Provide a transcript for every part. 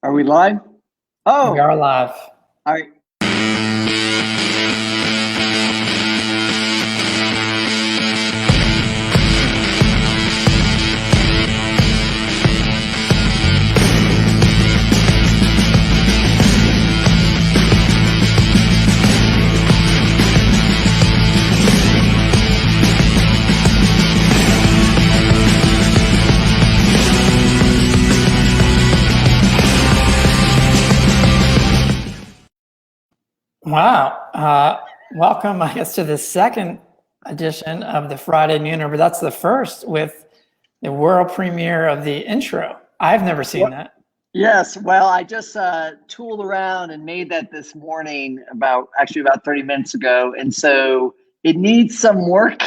Are we live? We Oh, are live. all right. Wow. Welcome, I guess, to the second edition of the Friday Nooner, but that's the first with the world premiere of the intro. I've never seen that. Yes, well, I just tooled around and made that this morning about 30 minutes ago. And so it needs some work,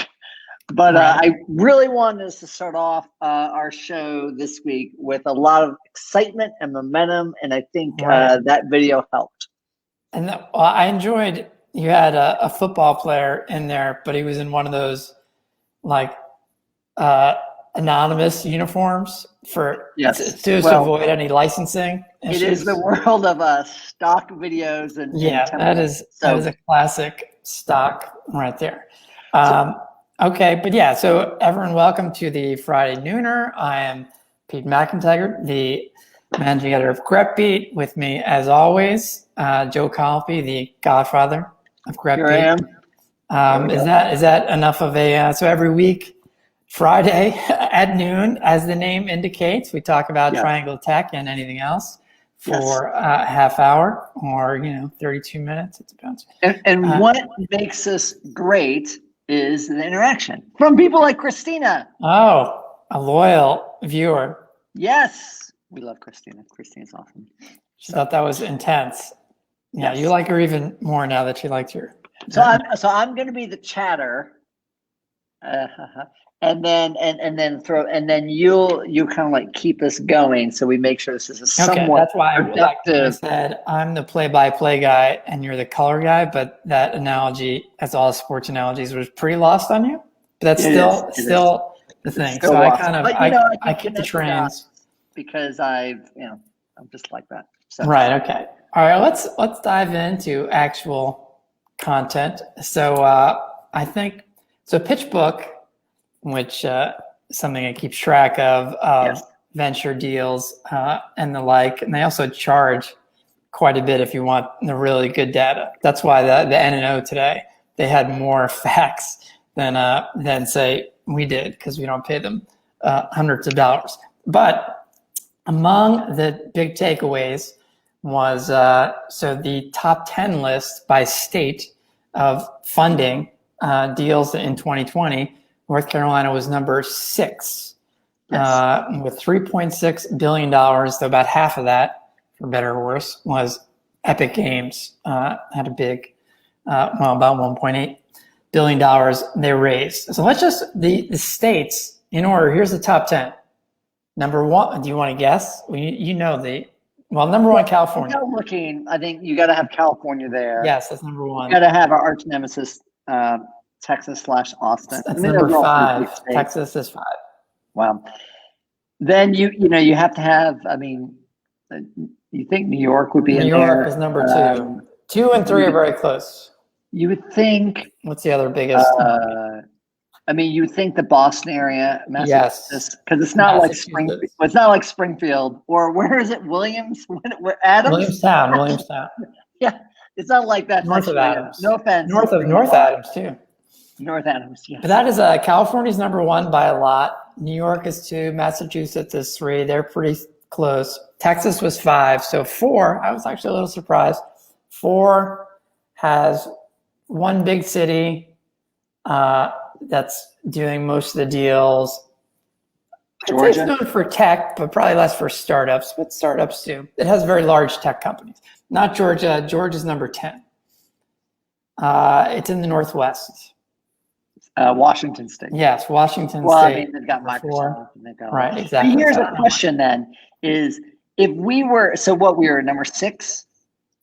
but Right. I really wanted us to start off our show this week with a lot of excitement and momentum. And I think Right. that video helped. And I enjoyed you had a football player in there, but he was in one of those like anonymous uniforms for Yes. to Well, avoid any licensing it issues. is the world of stock videos and Yeah, that templates. is a classic stock right there. Okay, but yeah, so everyone, welcome to the Friday Nooner. I am Pete McIntyre, the managing editor of GrepBeat. With me, as always, Joe Colby, the godfather of Here I GrepBeat. am. Is that enough of a so every week, Friday at noon, as the name indicates, we talk about Yes. Triangle Tech and anything else for a half hour or 32 minutes. It depends. And what makes this great is the interaction from people like Christina. Oh, a loyal viewer. Yes, we love Christina. Christina's awesome. She thought that was intense. Yeah, Yes. you like her even more now that she liked her. So I'm going to be the chatter, and then you kind of like keep us going, so we make sure this is a Okay, somewhat that's why I productive. said I'm the play-by-play guy and you're the color guy, but that analogy, as all sports analogies, was pretty lost on you. But that's still the thing. Still So lost. I kind of But, I can keep the connect trans. because I'm just like that. So. Right. Okay. All right. Let's dive into actual content. So I think so. PitchBook, which something I keep track of Yes. venture deals and the like, and they also charge quite a bit if you want the really good data. That's why the N&O today, they had more facts than say we did, because we don't pay them hundreds of dollars. But among the big takeaways was so the top 10 list by state of funding deals in 2020. North Carolina was number 6 with $3.6 billion, though about half of that, for better or worse, was Epic Games. Had a big, about $1.8 billion they raised. So let's just, the states in order. Here's the top 10. Number 1, do you want to guess? Well, number 1, California. Looking, I think you got to have California there. Yes, that's number 1. You got to have our arch nemesis, Texas/Austin. That's number 5. Texas is 5. Wow. Then you have to have. I mean, you think New York would be in there? New York is number 2. 2 and 3 are very close. You would think. What's the other biggest? You would think the Boston area, Massachusetts, because it's not like Springfield. It's not like Springfield, or where is it? Williams? Where Adams? Williamstown. Yeah, it's not like that. North of Adams. No offense. North Adams too. North Adams, yeah. But that is California's number 1 by a lot. New York is 2. Massachusetts is 3. They're pretty close. Texas was 5. So 4. I was actually a little surprised. 4 has one big city that's doing most of the deals. Georgia. It's known for tech, but probably less for startups. But startups too. It has very large tech companies. Not Georgia. Georgia's number 10. It's in the Northwest. Washington State. Yes, Washington State. I mean, they've got Microsoft. And they've got right, exactly. And here's a question then: is if we were we were number 6,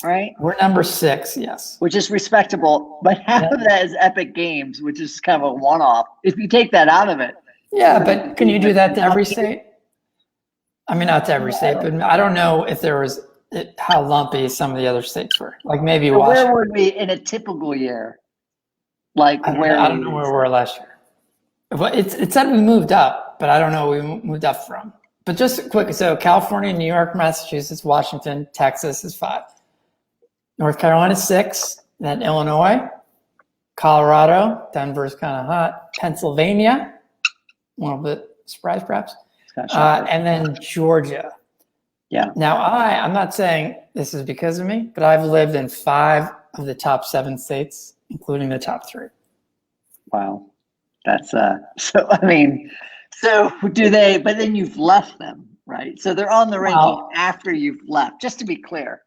right? We're number 6, yes. Which is respectable, but half of that is Epic Games, which is kind of a one-off. If you take that out of it. Yeah, but can you do that to every state? I mean, not to every state, but I don't know if there was how lumpy some of the other states were. Like maybe So Washington. where would we in a typical year? Like I don't know where we were last year. But it said we moved up, but I don't know where we moved up from. But just quick, so California, New York, Massachusetts, Washington, Texas is 5. North Carolina 6, then Illinois, Colorado, Denver's kind of hot, Pennsylvania, a little bit surprised perhaps, and then Georgia. Yeah. Now I'm not saying this is because of me, but I've lived in 5 of the top 7 states, including the top 3. Wow. That's so I mean, so do they, but then you've left them, right? So they're on the ranking after you've left, just to be clear.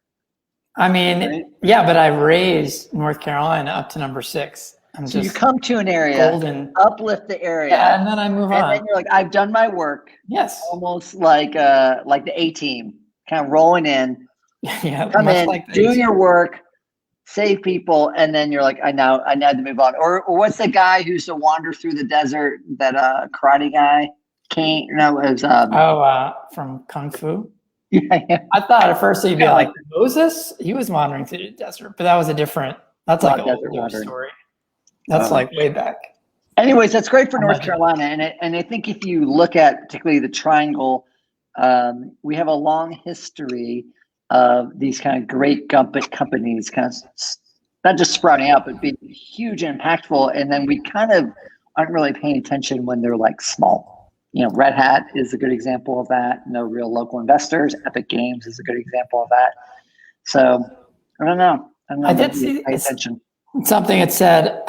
I mean, right? Yeah, but I raised North Carolina up to number 6. So you come to an area, uplift the area, yeah, and then I move on. And then you're like, I've done my work. Yes. Almost like the A team, kind of rolling in. Yeah. Come in, like do your work, save people, and then you're like, I now have to move on. Or what's the guy who used to wander through the desert? That karate guy, from Kung Fu. Yeah. I thought at first he'd be like Moses. He was wandering through the desert, but that was that's like an older story. That's like way back. Anyways, that's great for North Carolina, and I think if you look at particularly the Triangle, we have a long history of these kind of great companies kind of not just sprouting out, but being huge and impactful, and then we kind of aren't really paying attention when they're like small. Red Hat is a good example of that. No real local investors. Epic Games is a good example of that. So I don't know. I did see pay attention. Something it said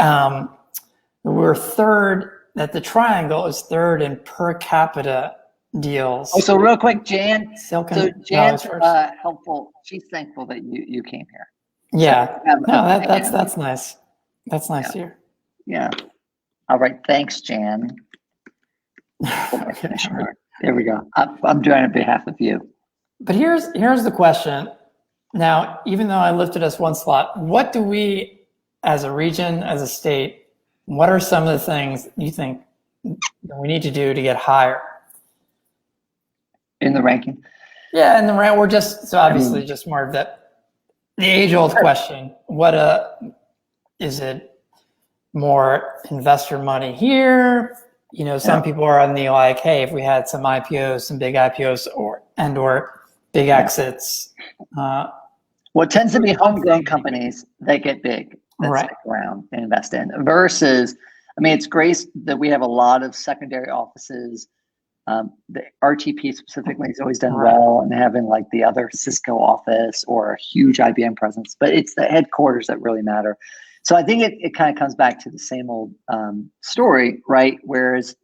we're 3rd. That the Triangle is 3rd in per capita deals. Oh, so real quick, Jan. Jan's helpful. She's thankful that you came here. Yeah. That's nice. That's nice to hear. Yeah. All right. Thanks, Jan. There we go. I'm doing it on behalf of you. But here's the question. Now, even though I lifted us 1 slot, what do we, as a region, as a state, what are some of the things you think we need to do to get higher in the ranking? Yeah, in the rank, we're just obviously just more of the age-old question. What is it? More investor money here? Some people are on the like, hey, if we had some IPOs, some big IPOs, or big exits. What tends to be homegrown companies that get big, that stick around and invest in. Versus, it's great that we have a lot of secondary offices. The RTP specifically has always done well, and having like the other Cisco office or a huge IBM presence, but it's the headquarters that really matter. So I think it kind of comes back to the same old story, right? Whereas,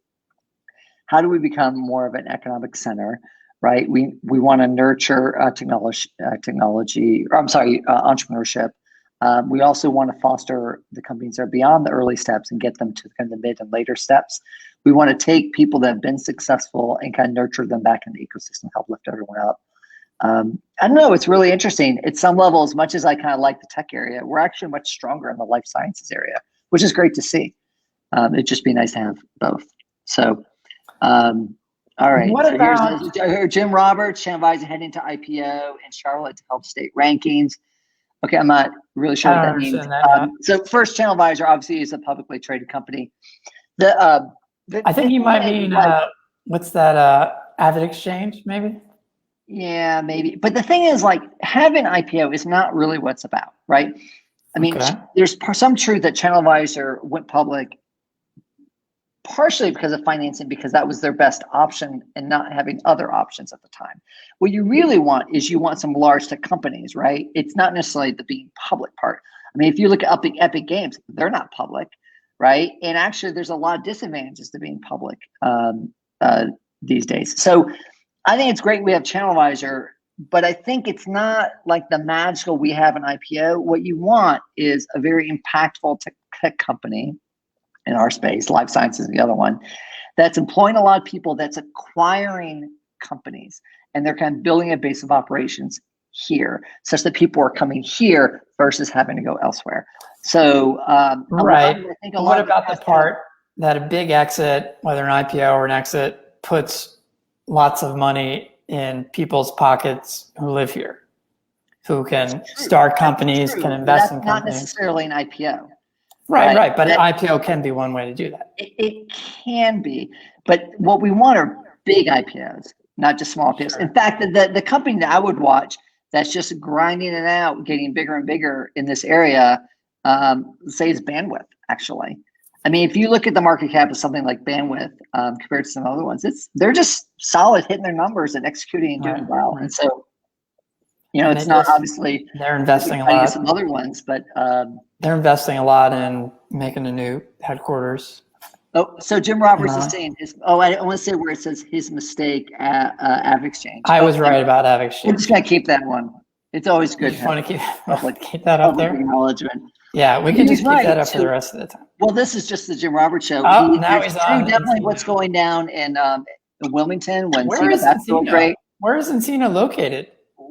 how do we become more of an economic center, right? We want to nurture entrepreneurship. We also want to foster the companies that are beyond the early steps and get them to kind of the mid and later steps. We want to take people that have been successful and kind of nurture them back in the ecosystem, help lift everyone up. I don't know. It's really interesting. At some level, as much as I kind of like the tech area, we're actually much stronger in the life sciences area, which is great to see. It'd just be nice to have both. So, all right. What about Jim Roberts, Channelvisor heading to IPO in Charlotte to help state rankings? Okay, I'm not really sure what that means. So first, Channelvisor obviously is a publicly traded company. I think you might mean what's that? AvidXchange, maybe. Yeah, maybe. But the thing is, like, having IPO is not really what it's about, right? There's some truth that Channelvisor went public partially because of financing, because that was their best option and not having other options at the time. What you really want is you want some large tech companies, right? It's not necessarily the being public part. If you look at Epic Games, they're not public, right? And actually, there's a lot of disadvantages to being public these days. So I think it's great we have Channelvisor, but I think it's not like the magical we have an IPO. What you want is a very impactful tech company in our space, life sciences is the other one, that's employing a lot of people, that's acquiring companies, and they're kind of building a base of operations here, such that people are coming here versus having to go elsewhere. So, what about the part that a big exit, whether an IPO or an exit, puts lots of money in people's pockets who live here, who can start companies, can invest in companies. Not necessarily an IPO. Right. But an IPO can be one way to do that. It can be, but what we want are big IPOs, not just small IPOs. Sure. In fact, the company that I would watch that's just grinding it out, getting bigger and bigger in this area, say is Bandwidth, actually. I mean, if you look at the market cap of something like Bandwidth compared to some other ones, they're just solid, hitting their numbers and executing and doing well. And so, it's not obviously they're investing a lot. Some other ones, but they're investing a lot in making a new headquarters. Oh, so Jim Roberts is saying I want to say where it says his mistake at AvidXchange. I was right about AvidXchange. We're just gonna keep that one. It's always good. You want to keep that up there? Acknowledgement. Yeah, we can just keep that up for the rest of the time. Well, this is just the Jim Roberts show. Oh, now he's on. Definitely what's going down in Wilmington when that's so great. Where is Encino located?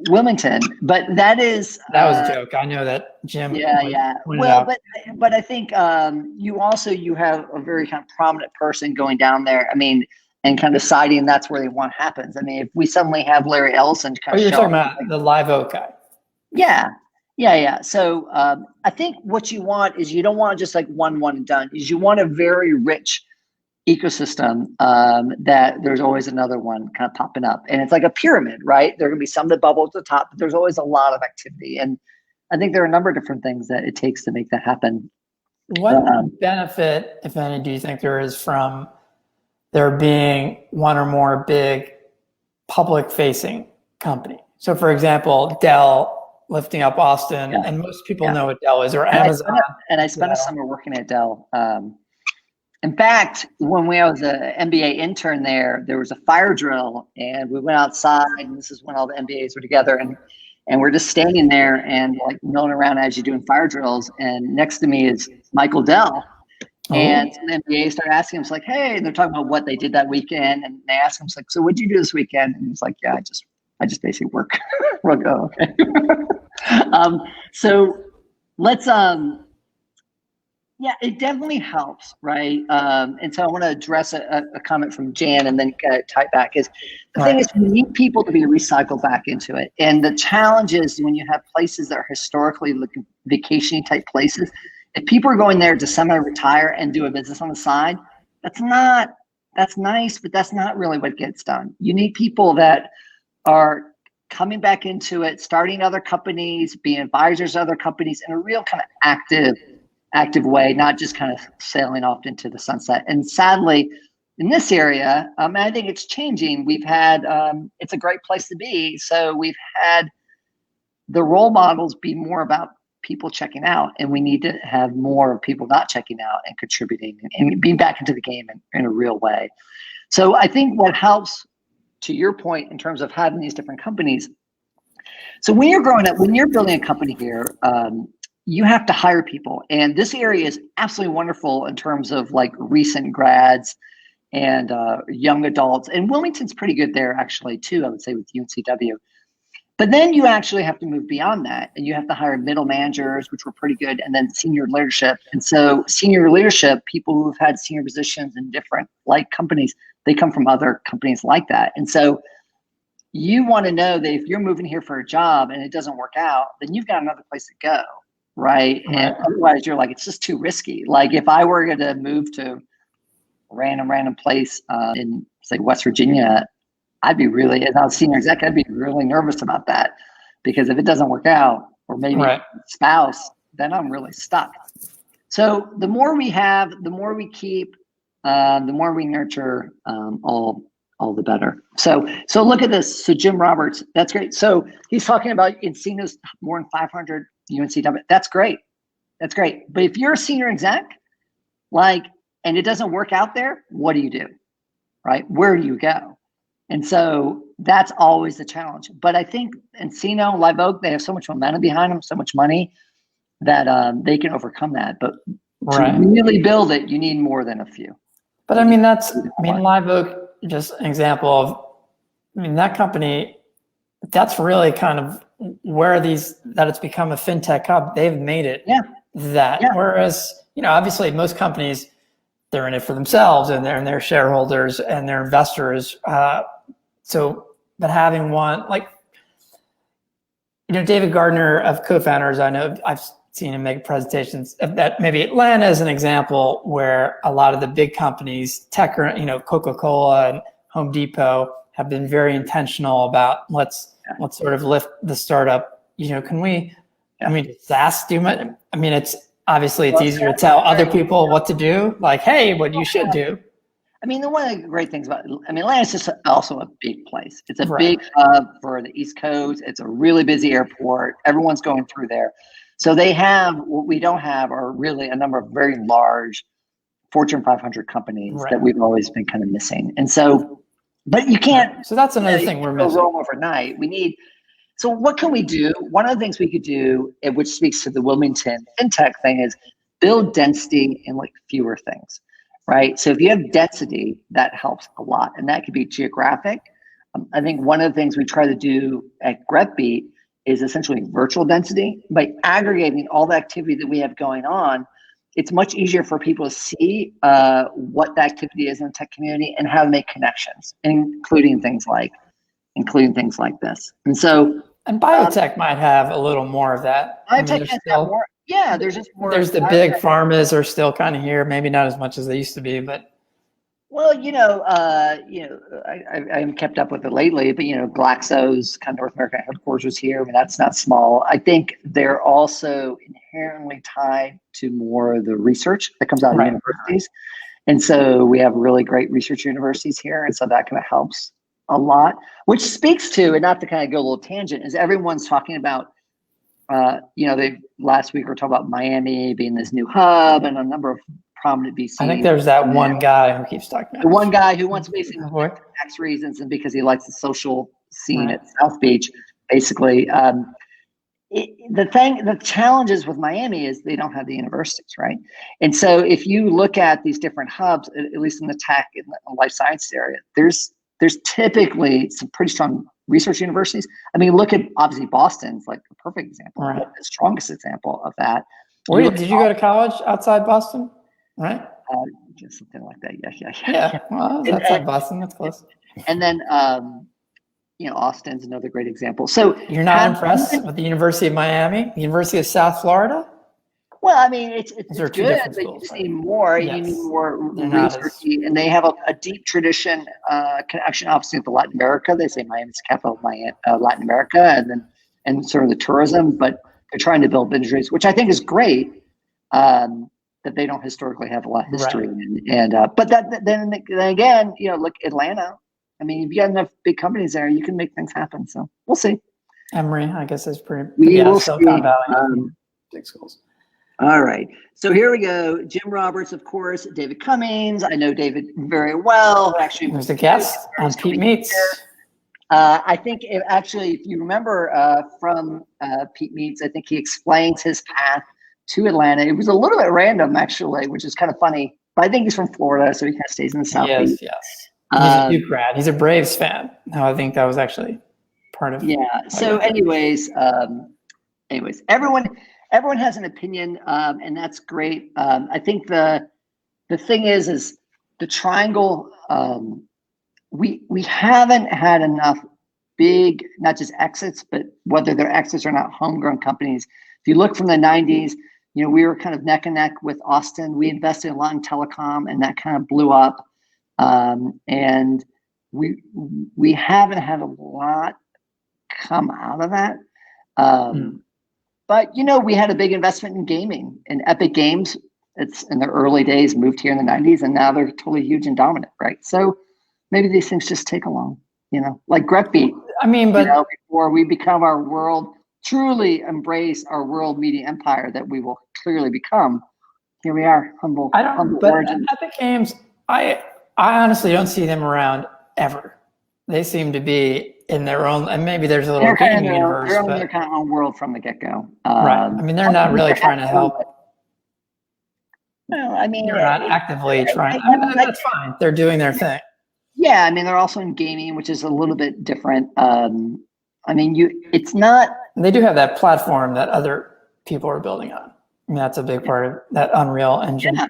Wilmington, but that was a joke. I know that Jim. Yeah. Well, but I think you have a very kind of prominent person going down there. I mean, and kind of deciding that's where they want happens. I mean, if we suddenly have Larry Ellison kind of you're talking about the Live Oak guy. Yeah. So I think what you want is you don't want just like one and done. Is you want a very rich ecosystem that there's always another one kind of popping up, and it's like a pyramid, right? There are going to be some that bubble at the top, but there's always a lot of activity, and I think there are a number of different things that it takes to make that happen. What benefit, if any, do you think there is from there being one or more big public-facing company? So, for example, Dell lifting up Austin, and most people know what Dell is, or Amazon. I spent a summer working at Dell. In fact, when I was an MBA intern there was a fire drill, and we went outside, and this is when all the MBAs were together, and we're just standing there and like milling around as you're doing fire drills. And next to me is Michael Dell. And the MBA started asking him, it's like, hey, and they're talking about what they did that weekend. And they asked him, it's like, so what'd you do this weekend? And he's like, yeah, I just basically work. We're like, oh, okay. So let's, yeah, it definitely helps, right? And so I want to address a comment from Jan and then tie it back. Is the thing is, you need people to be recycled back into it. And the challenge is when you have places that are historically looking vacationing type places, if people are going there to semi-retire and do a business on the side, that's nice, but that's not really what gets done. You need people that are coming back into it, starting other companies, being advisors to other companies in a real kind of active way, not just kind of sailing off into the sunset. And sadly, in this area, I think it's changing. We've had, it's a great place to be. So we've had the role models be more about people checking out, and we need to have more people not checking out and contributing and being back into the game in a real way. So I think what helps, to your point, in terms of having these different companies. So when you're growing up, when you're building a company here, you have to hire people. And this area is absolutely wonderful in terms of like recent grads and young adults. And Wilmington's pretty good there actually too, I would say, with UNCW. But then you actually have to move beyond that, and you have to hire middle managers, which were pretty good, and then senior leadership. And so senior leadership, people who've had senior positions in different like companies, they come from other companies like that. And so you want to know that if you're moving here for a job and it doesn't work out, then you've got another place to go, right? And otherwise you're like, it's just too risky. Like if I were going to move to a random place in say West Virginia, I'd be really, as I was senior exec, I'd be really nervous about that, because if it doesn't work out, or maybe spouse, then I'm really stuck. So the more we have, the more we keep, the more we nurture, all the better. So look at this. So Jim Roberts, that's great. So he's talking about Encino's more than 500 UNCW. That's great. That's great. But if you're a senior exec, and it doesn't work out there, what do you do, right? Where do you go? And so that's always the challenge. But I think Encino, Live Oak, they have so much momentum behind them, so much money, that they can overcome that. But to really build it, you need more than a few. But I mean, Live Oak, just an example of, that company, that's really kind of where that it's become a fintech hub. They've made it that. Yeah. Whereas, obviously most companies, they're in it for themselves and their shareholders and their investors. So but having one like, David Gardner of Co-Founders, I know I've seen him make presentations of that. Maybe Atlanta is an example where a lot of the big companies, tech, Coca-Cola and Home Depot, have been very intentional about let's sort of lift the startup. Can we? I mean, SaaS do much? I mean, it's easier to tell other people what to do. Like, hey, what you should do. I mean, one of the great things about, Atlanta's just also a big place. It's a big hub for the East Coast. It's a really busy airport. Everyone's going through there. So they have, what we don't have are really a number of very large Fortune 500 companies that we've always been kind of missing. And so, but you can't. So that's another thing we're missing. Roll overnight. So what can we do? One of the things we could do, which speaks to the Wilmington FinTech thing, is build density in like fewer things. Right. So if you have density, that helps a lot. And that could be geographic. I think one of the things we try to do at GrepBeat is essentially virtual density. By aggregating all the activity that we have going on, it's much easier for people to see what the activity is in the tech community and how to make connections, including things like this. And so, and biotech might have a little more of that. Biotech has more. Yeah, there's just more. There's the big pharmas are still kind of here, maybe not as much as they used to be, but. Well, I haven't kept up with it lately, but Glaxo's kind of North American headquarters here. I mean, that's not small. I think they're also inherently tied to more of the research that comes out of universities, and so we have really great research universities here, and so that kind of helps a lot. Which speaks to, and not to kind of go a little tangent, is everyone's talking about. They last week were talking about Miami being this new hub and a number of prominent VCs. I think there's that one guy who keeps talking about the one guy who wants basically for tax reasons and because he likes the social scene at South Beach, basically. The challenges with Miami is they don't have the universities, right? And so if you look at these different hubs, at least in the tech and the life science area, there's typically some pretty strong research universities. I mean, look at obviously Boston's like a perfect example, the strongest example of that. Did you go to college outside Boston? Right? Just something like that. Yeah. Well, that's outside Boston. That's close. And then, Austin's another great example. So you're not impressed with the University of Miami, the University of South Florida? Well, I mean, it's good, but you just need more. Yes. You need more research, and they have a deep tradition, connection, obviously, with Latin America. They say Miami's the capital of Latin America, and sort of the tourism. But they're trying to build industries, which I think is great. That they don't historically have a lot of history, but then again, look Atlanta. I mean, if you got enough big companies there, you can make things happen. So we'll see. Emory, I guess, is pretty. Silicon Valley, big schools. All right. So here we go. Jim Roberts, of course, David Cummings. I know David very well. Actually, was a guest on Pete Meets. I think if you remember from Pete Meets, I think he explains his path to Atlanta. It was a little bit random, actually, which is kind of funny. But I think he's from Florida, so he kind of stays in the South. Yes. He's a Duke grad. He's a Braves fan. No, I think that was actually part of. Yeah. So, anyways, everyone has an opinion, and that's great. I think the thing is the triangle. We haven't had enough big, not just exits, but whether they're exits or not, homegrown companies. If you look from the 90s, we were kind of neck and neck with Austin. We invested a lot in telecom, and that kind of blew up. And we haven't had a lot come out of that. But we had a big investment in gaming, and Epic Games. It's in their early days, moved here in the 90s, and now they're totally huge and dominant, right? So maybe these things just take along, like GrepBeat. I mean, but before we become truly embrace our world media empire that we will clearly become. Here we are, humble origin. Epic Games, I honestly don't see them around ever. They seem to be in their own, and maybe there's a little gaming universe. They're in their kind of own world from the get-go. Right. I mean, they're not really trying to help. No, I mean, they're not actively trying. That's fine. They're doing their thing. Yeah, I mean, they're also in gaming, which is a little bit different. It's not. They do have that platform that other people are building on. I mean, that's a big part of that Unreal Engine. Yeah,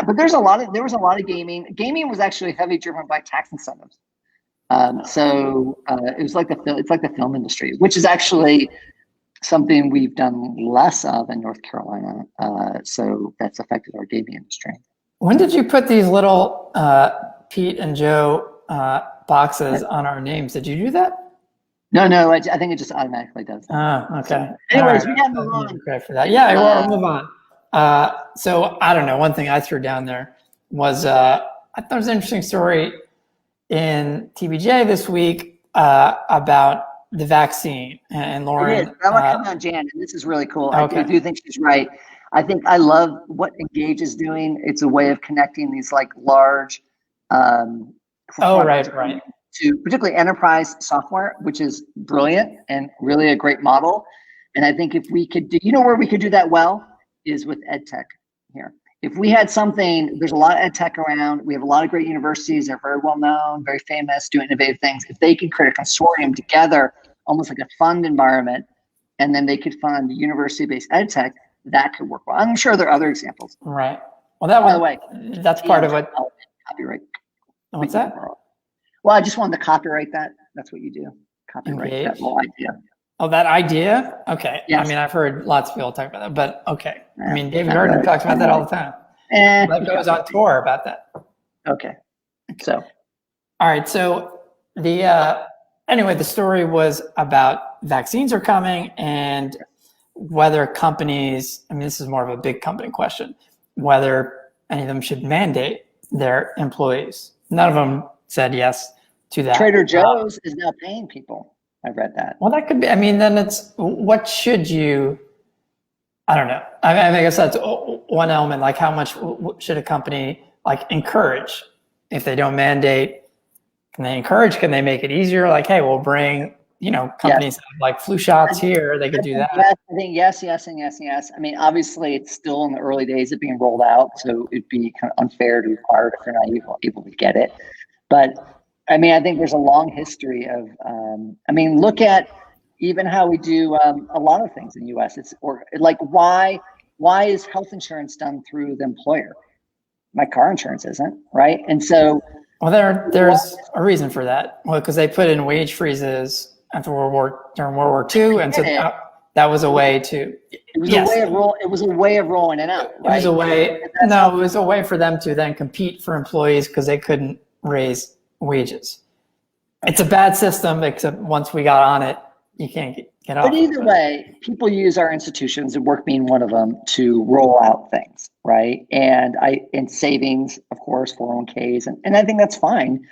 but there was a lot of gaming. Gaming was actually heavily driven by tax incentives. It was like it's like the film industry, which is actually something we've done less of in North Carolina. So that's affected our gaming industry. When did you put these little Pete and Joe boxes on our names? Did you do that? No, I think it just automatically does that. Oh, okay. Anyways, right. we got to move on. Credit for that. Yeah, we'll move on. So I don't know. One thing I threw down there was I thought it was an interesting story in TBJ this week about the vaccine and Lauren. I want to comment on Jan, and this is really cool. Okay. I do think she's right. I think I love what Engage is doing. It's a way of connecting these like large. Right. To particularly enterprise software, which is brilliant and really a great model. And I think if we could do, where we could do that well is with ed tech here. If we had something, there's a lot of ed tech around. We have a lot of great universities. They're very well known, very famous, doing innovative things. If they could create a consortium together, almost like a fund environment, and then they could fund university-based ed tech, that could work well. I'm sure there are other examples. Right. Well, by the way, that's part of what copyright. What's that? Well, I just wanted to copyright that. That's what you do. Copyright Engage. that whole idea. Oh, that idea? Okay. Yes. I mean, I've heard lots of people talk about that, but okay. I mean, David Gardner talks about that all the time. That goes on tour about that. Okay. So. All right. So anyway, the story was about vaccines are coming and whether companies, I mean, this is more of a big company question, whether any of them should mandate their employees. None of them said yes to that. Trader Joe's is now paying people. I read that. Well, that could be. I mean, then it's what should you? I don't know. I guess that's one element. Like, how much should a company like encourage? If they don't mandate, can they encourage? Can they make it easier? Like, hey, we'll bring companies that have like flu shots here. They could do that. Yes, I think yes. I mean, obviously, it's still in the early days of being rolled out, so it'd be kind of unfair to require it if they're not able to get it. But I mean, I think there's a long history of, look at even how we do a lot of things in the U.S. Why is health insurance done through the employer? My car insurance isn't, right? And so. Well, there's a reason for that. Well, because they put in wage freezes after during World War II, and so that was a way to. It was a way of rolling it out. Right? It was a way for them to then compete for employees because they couldn't raise wages. It's a bad system, except once we got on it, you can't get off. But either way, people use our institutions, and work being one of them, to roll out things, right? And savings, of course, 401ks, and I think that's fine.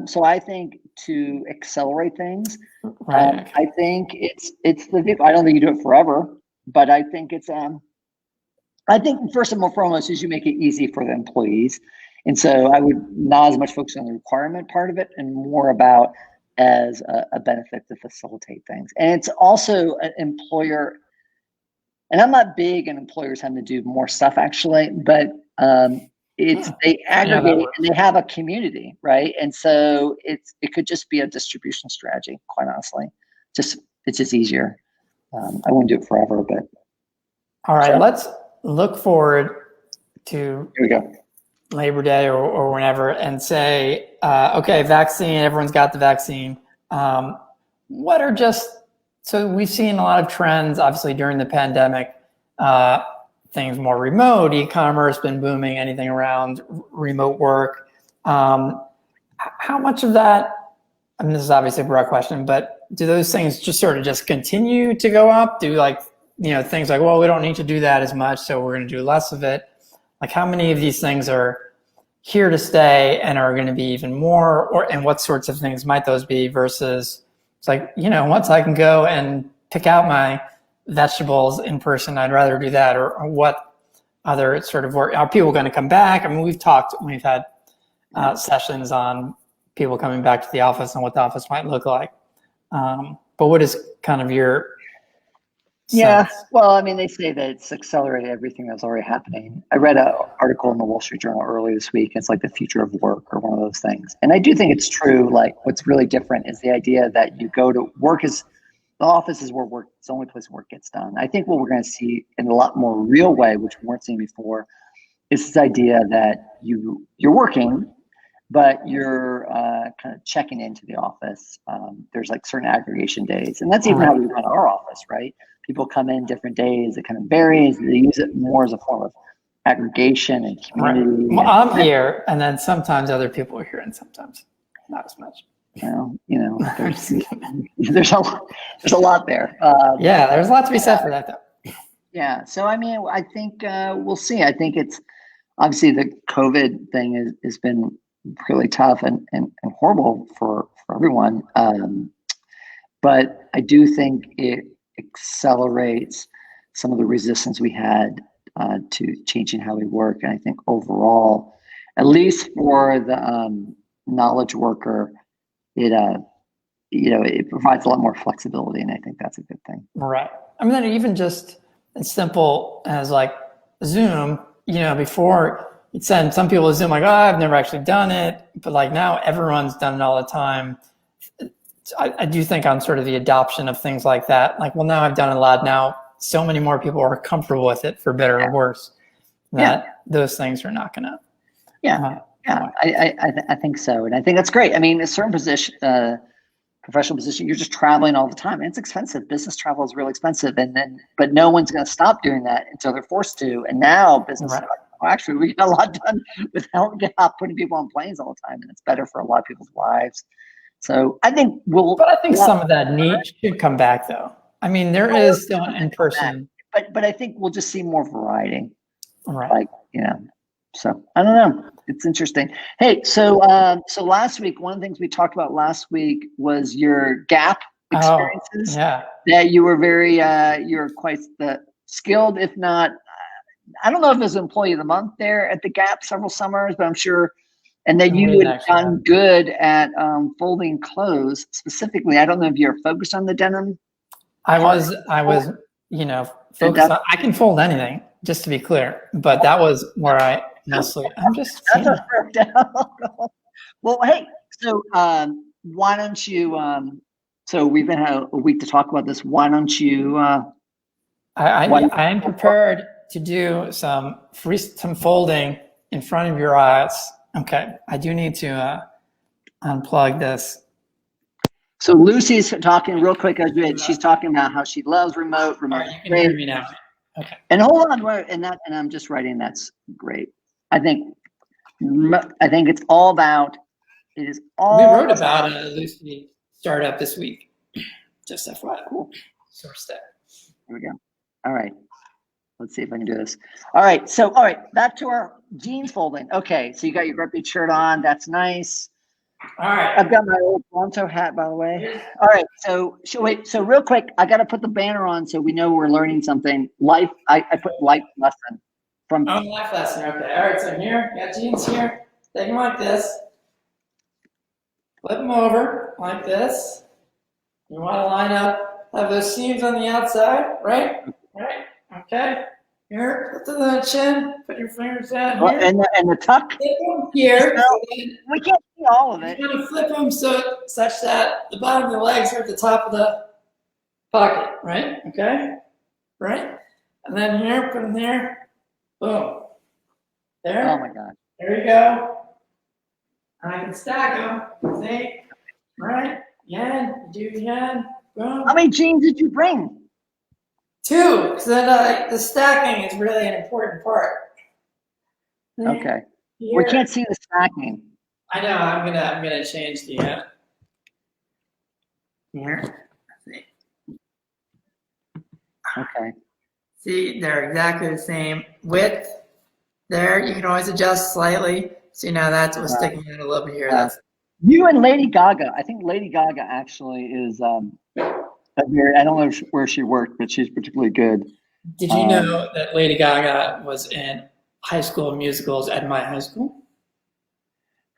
So I think to accelerate things, right. I think it's the vehicle. I don't think you do it forever, but I think it's I think first and foremost is you make it easy for the employees. And so I would not as much focus on the requirement part of it and more about as a benefit to facilitate things. And it's also an employer, and I'm not big on employers having to do more stuff actually, but they aggregate and they have a community, right? And so it could just be a distribution strategy, quite honestly. It's just easier. I wouldn't do it forever, but. All right, let's look forward to. Here we go. Labor Day or whenever and say, okay, vaccine, everyone's got the vaccine. What are so we've seen a lot of trends, obviously during the pandemic, things more remote, e-commerce been booming, anything around remote work. How much of that, I mean, this is obviously a broad question, but do those things just continue to go up? Do things like, well, we don't need to do that as much, so we're going to do less of it. Like, how many of these things are here to stay and are going to be even more, and what sorts of things might those be versus it's like, once I can go and pick out my vegetables in person, I'd rather do that, or what other sort of work, are people going to come back? I mean, we've had sessions on people coming back to the office and what the office might look like. But what is kind of your sense? Well, I mean, they say that it's accelerated everything that's already happening. I read an article in the Wall Street Journal earlier this week. It's like the future of work or one of those things. And I do think it's true. Like, what's really different is the idea that you go to work the office is where work, it's the only place work gets done. I think what we're going to see in a lot more real way, which we weren't seeing before, is this idea that you're working, but you're kind of checking into the office. There's like certain aggregation days, and that's even how we run our office, right? People come in different days. It kind of varies. They use it more as a form of aggregation and community. Well, I'm here, and then sometimes other people are here, and sometimes not as much. There's a lot there. Yeah, there's a lot to be said for that, though. Yeah. So, I mean, I think we'll see. I think it's obviously the COVID thing has been really tough and horrible for everyone. But I do think it accelerates some of the resistance we had to changing how we work. And I think overall, at least for the knowledge worker, it provides a lot more flexibility, and I think that's a good thing. Right. I mean, even just as simple as like Zoom, before you'd send some people to Zoom like, oh, I've never actually done it. But like now everyone's done it all the time. I do think on sort of the adoption of things like that, like, well, now I've done it a lot. Now so many more people are comfortable with it, for better or worse, that those things are not going to. Yeah. I think so. And I think that's great. I mean, a certain position, professional position, you're just traveling all the time. And it's expensive. Business travel is really expensive. But no one's going to stop doing that until they're forced to. And now business, actually, we get a lot done without putting people on planes all the time. And it's better for a lot of people's lives. So I think But I think some of that need should come back, though. I mean, there is still an in-person. But I think we'll just see more variety. Right. So I don't know. It's interesting. Hey, so last week, one of the things we talked about last week was your Gap experiences. That you were you're quite skilled, if not, I don't know if it was Employee of the Month there at the Gap several summers, but I'm sure. And that you had gotten good at folding clothes specifically. I don't know if you're focused on the denim. I was, focused on, I can fold anything, just to be clear, but that was where I mostly, Well, hey, so why don't you, so we've been had a week to talk about this. Why don't you? I am prepared to do some folding in front of your eyes. Okay, I do need to unplug this. So Lucy's talking real quick. She's talking about how she loves remote. All right, you can hear me now. Okay. And hold on, and I'm just writing. That's great. I think it's all about. It is all. We wrote about a Lucy startup this week. Just FYI. Cool. Source that. There we go. All right. Let's see if I can do this. All right. Back to our jeans folding. Okay. So you got your Grumpy shirt on. That's nice. All right. I've got my old Bronto hat, by the way. All right. So real quick, I got to put the banner on so we know we're learning something. Life. I put life lesson from. Oh, life lesson. Okay. All right. So here, you got jeans here. Take them like this. Flip them over like this. You want to line up, have those seams on the outside, right? Right. Okay. Here, put the chin. Put your fingers down here. And the tuck. Flip them here. We can't see all of it. You want to flip them such that the bottom of the legs are at the top of the pocket, right? Okay. Right. And then here, put them there. Boom. There. Oh my God. There you go. And I can stack them. See? Right. Again. Do it again. Boom. How many jeans did you bring? 2, because then the stacking is really an important part. Okay. Here. We can't see the stacking. I know. I'm gonna change the here. Okay. See, they're exactly the same width. There, you can always adjust slightly. See, now that's what's sticking out a little bit here. That's you and Lady Gaga. I think Lady Gaga actually is. I don't know where she worked, but she's particularly good. Did you know that Lady Gaga was in High School Musicals at my high school?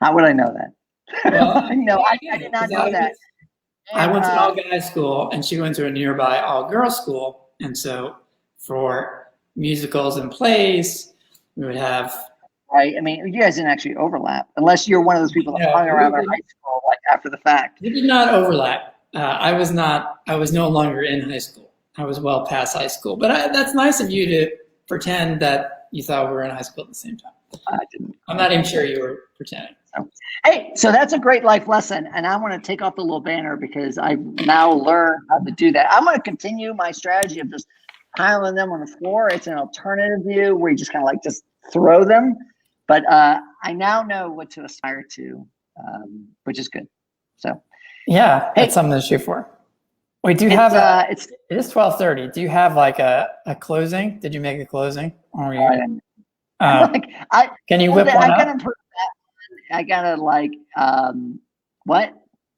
How would I know that? Well, no, I did not know that. I went to an all-guys school, and she went to a nearby all-girls school. And so for musicals and plays, we would have... Right. I mean, you guys didn't actually overlap, unless you're one of those people that hung around our high school like after the fact. We did not overlap. I was no longer in high school. I was well past high school. But that's nice of you to pretend that you thought we were in high school at the same time. I didn't. I'm not even sure you were pretending. So, hey, so that's a great life lesson. And I want to take off the little banner because I've now learned how to do that. I'm going to continue my strategy of just piling them on the floor. It's an alternative view where you just kind of like just throw them. But I now know what to aspire to, which is good. So, yeah, hey, that's something to shoot for. Wait, do you have it is 12:30. Do you have like a closing? Did you make a closing? Or you, can you whip one up? I gotta like what?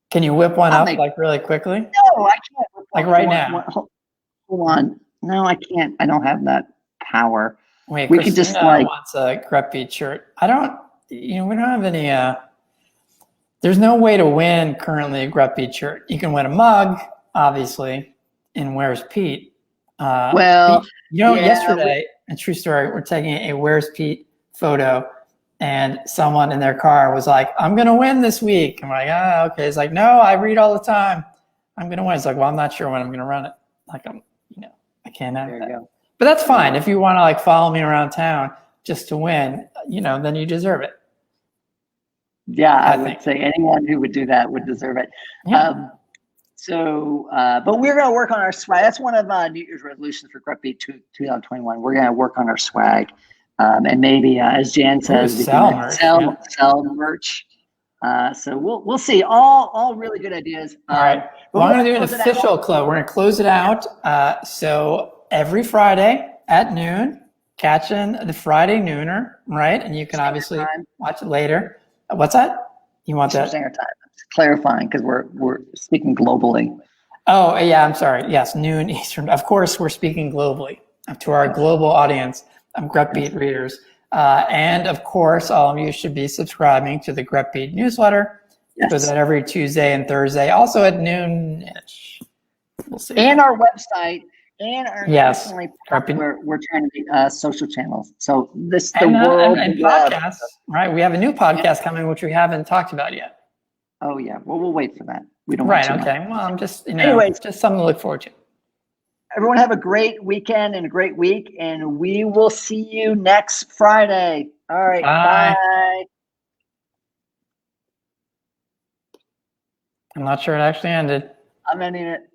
Can you whip one up like really quickly? No, I can't. Like right now. Hold on. No, I can't. I don't have that power. Wait, we Christina could just like wants a Grep Beat shirt. I don't. We don't have any. There's no way to win currently a Grep Beat shirt. You can win a mug, obviously, in Where's Pete. Well, yesterday, a true story. We're taking a Where's Pete photo, and someone in their car was like, "I'm gonna win this week." I'm like, "Ah, okay." It's like, "No, I read all the time. I'm gonna win." It's like, "Well, I'm not sure when I'm gonna run it." Like, I can't have that. But that's fine. If you want to like follow me around town just to win, then you deserve it. Yeah, I would say anyone who would do that would deserve it. Yeah. But we're going to work on our swag. That's one of New Year's resolutions for Grep Beat 2021. We're going to work on our swag. And maybe, as Jan says, we sell can merch. Sell merch. So we'll see. All really good ideas. All right. Well, I'm going to do an official close. We're going to close it out. So every Friday at noon, catching the Friday Nooner, right? And you can obviously watch it later. What's that? You want that? Standard time. Clarifying because we're speaking globally. Oh yeah, I'm sorry. Yes, noon Eastern. Of course, we're speaking globally to our global audience. Grep Beat readers, and of course, all of you should be subscribing to the Grep Beat newsletter. So that every Tuesday and Thursday, also at noon-ish. We'll see. And our website. And our we're trying to be social channels. So world and podcasts, right? We have a new podcast coming, which we haven't talked about yet. Oh yeah, well we'll wait for that. We don't. Right. Okay. Well, I'm just anyways, just something to look forward to. Everyone have a great weekend and a great week, and we will see you next Friday. All right. Bye. I'm not sure it actually ended. I'm ending it.